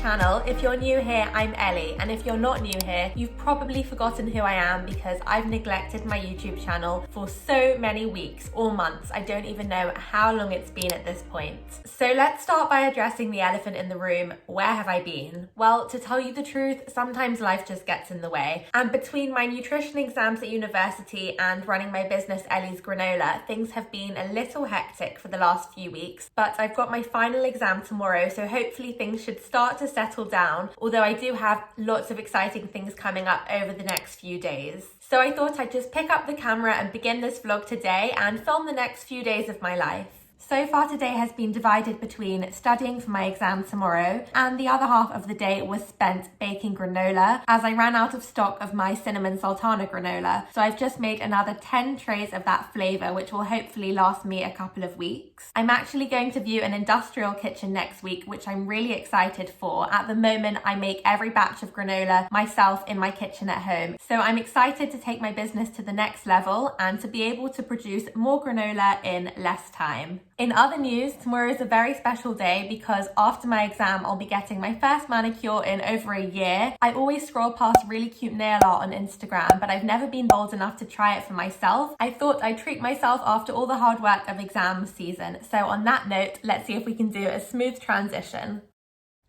channel. If you're new here, I'm Ellie, and if you're not new here, you've probably forgotten who I am because I've neglected my YouTube channel for so many weeks or months. I don't even know how long it's been at this point. So let's start by addressing the elephant in the room. Where have I been? Well, to tell you the truth, sometimes life just gets in the way. And between my nutrition exams at university and running my business ELI'S Granola, things have been a little hectic for the last few weeks, but I've got my final exam tomorrow, so hopefully things should start to settle down, although I do have lots of exciting things coming up over the next few days. So I thought I'd just pick up the camera and begin this vlog today and film the next few days of my life. So far today has been divided between studying for my exam tomorrow, and the other half of the day was spent baking granola as I ran out of stock of my cinnamon sultana granola. So I've just made another 10 trays of that flavour, which will hopefully last me a couple of weeks. I'm actually going to view an industrial kitchen next week, which I'm really excited for. At the moment, I make every batch of granola myself in my kitchen at home. So I'm excited to take my business to the next level and to be able to produce more granola in less time. In other news, tomorrow is a very special day because after my exam, I'll be getting my first manicure in over a year. I always scroll past really cute nail art on Instagram, but I've never been bold enough to try it for myself. I thought I'd treat myself after all the hard work of exam season. So on that note, let's see if we can do a smooth transition.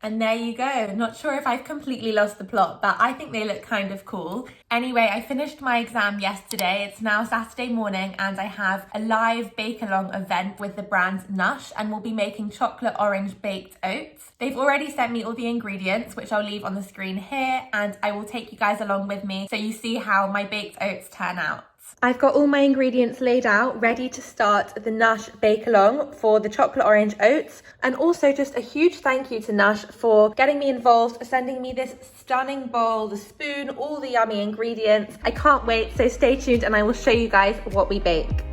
And there you go. Not sure if I've completely lost the plot, but I think they look kind of cool. Anyway, I finished my exam yesterday. It's now Saturday morning and I have a live bake-along event with the brand Nush, and we'll be making chocolate orange baked oats. They've already sent me all the ingredients, which I'll leave on the screen here, and I will take you guys along with me so you see how my baked oats turn out. I've got all my ingredients laid out, ready to start the Nush bake-along for the chocolate orange oats. And also just a huge thank you to Nush for getting me involved, sending me this stunning bowl, the spoon, all the yummy ingredients. I can't wait, so stay tuned and I will show you guys what we bake.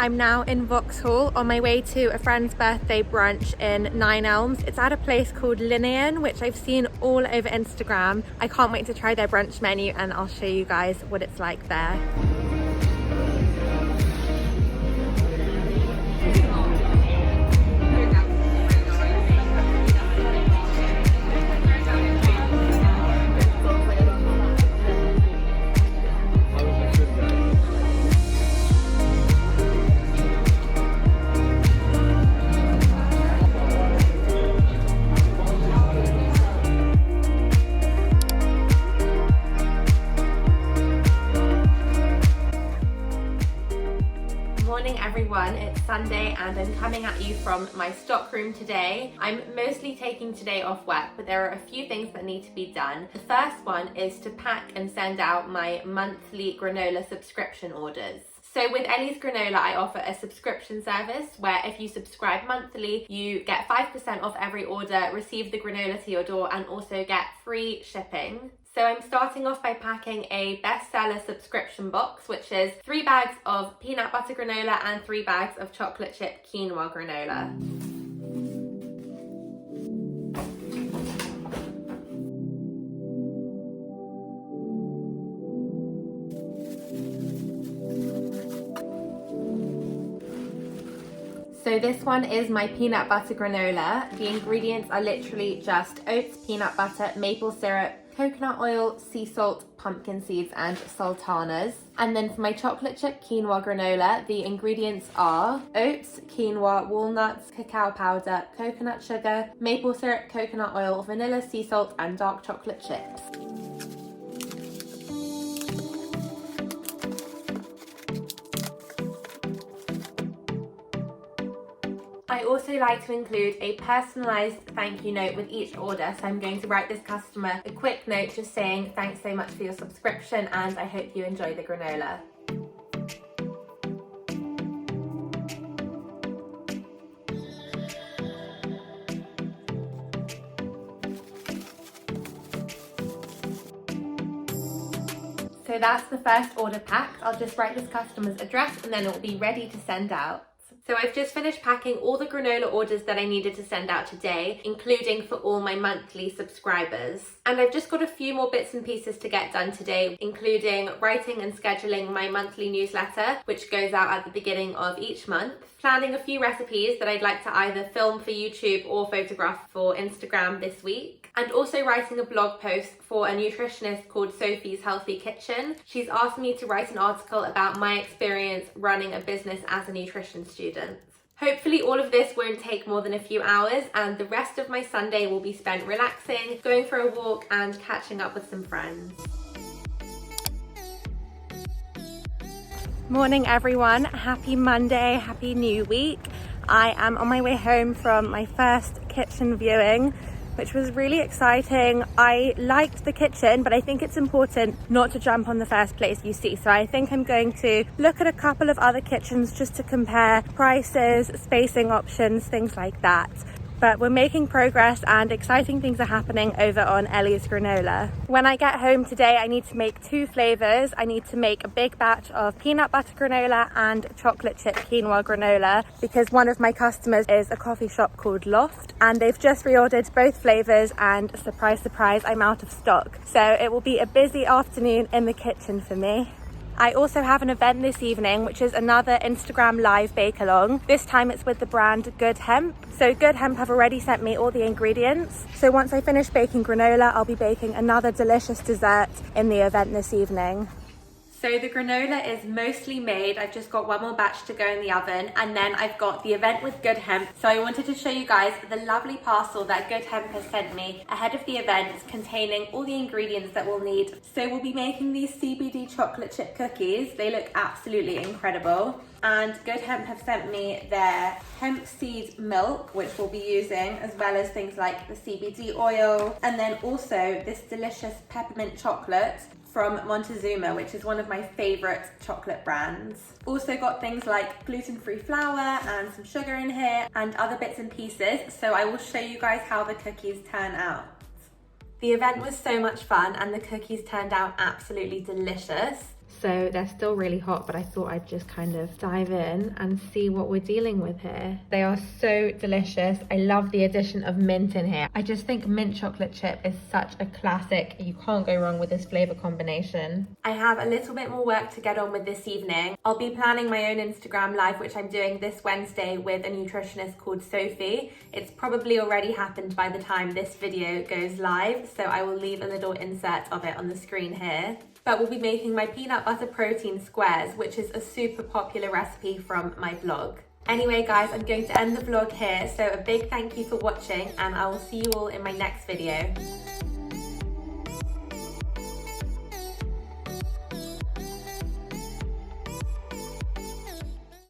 I'm now in Vauxhall on my way to a friend's birthday brunch in Nine Elms. It's at a place called Linnean, which I've seen all over Instagram. I can't wait to try their brunch menu and I'll show you guys what it's like there. Everyone, it's Sunday and I'm coming at you from my stockroom today. I'm mostly taking today off work, but there are a few things that need to be done. The first one is to pack and send out my monthly granola subscription orders. So with ELI'S Granola, I offer a subscription service where if you subscribe monthly, you get 5% off every order, receive the granola to your door, and also get free shipping. So I'm starting off by packing a bestseller subscription box, which is 3 bags of peanut butter granola and 3 bags of chocolate chip quinoa granola. So this one is my peanut butter granola. The ingredients are literally just oats, peanut butter, maple syrup, coconut oil, sea salt, pumpkin seeds, and sultanas. And then for my chocolate chip quinoa granola, the ingredients are oats, quinoa, walnuts, cacao powder, coconut sugar, maple syrup, coconut oil, vanilla, sea salt, and dark chocolate chips. I also like to include a personalised thank you note with each order, so I'm going to write this customer a quick note just saying thanks so much for your subscription and I hope you enjoy the granola. So that's the first order packed. I'll just write this customer's address and then it will be ready to send out. So I've just finished packing all the granola orders that I needed to send out today, including for all my monthly subscribers. And I've just got a few more bits and pieces to get done today, including writing and scheduling my monthly newsletter, which goes out at the beginning of each month, planning a few recipes that I'd like to either film for YouTube or photograph for Instagram this week, and also writing a blog post for a nutritionist called Sophie's Healthy Kitchen. She's asked me to write an article about my experience running a business as a nutrition student. Hopefully all of this won't take more than a few hours and the rest of my Sunday will be spent relaxing, going for a walk and catching up with some friends. Morning everyone, happy Monday, happy new week. I am on my way home from my first kitchen viewing, which was really exciting. I liked the kitchen, but I think it's important not to jump on the first place you see. So I think I'm going to look at a couple of other kitchens just to compare prices, spacing options, things like that. But we're making progress and exciting things are happening over on ELI'S Granola. When I get home today, I need to make 2 flavors. I need to make a big batch of peanut butter granola and chocolate chip quinoa granola because one of my customers is a coffee shop called Loft and they've just reordered both flavors and surprise, surprise, I'm out of stock. So it will be a busy afternoon in the kitchen for me. I also have an event this evening, which is another Instagram live bake along. This time it's with the brand Good Hemp. So Good Hemp have already sent me all the ingredients. So once I finish baking granola, I'll be baking another delicious dessert in the event this evening. So the granola is mostly made. I've just got one more batch to go in the oven and then I've got the event with Good Hemp. So I wanted to show you guys the lovely parcel that Good Hemp has sent me ahead of the event containing all the ingredients that we'll need. So we'll be making these CBD chocolate chip cookies. They look absolutely incredible. And Good Hemp have sent me their hemp seed milk, which we'll be using, as well as things like the CBD oil, and then also this delicious peppermint chocolate from Montezuma, which is one of my favorite chocolate brands. Also got things like gluten-free flour and some sugar in here and other bits and pieces. So I will show you guys how the cookies turn out. The event was so much fun and the cookies turned out absolutely delicious. So they're still really hot, but I thought I'd just kind of dive in and see what we're dealing with here. They are so delicious. I love the addition of mint in here. I just think mint chocolate chip is such a classic. You can't go wrong with this flavor combination. I have a little bit more work to get on with this evening. I'll be planning my own Instagram live, which I'm doing this Wednesday with a nutritionist called Sophie. It's probably already happened by the time this video goes live, so I will leave a little insert of it on the screen here. But we'll be making my peanut butter protein squares, which is a super popular recipe from my blog. Anyway guys, I'm going to end the vlog here, so a big thank you for watching and I will see you all in my next video.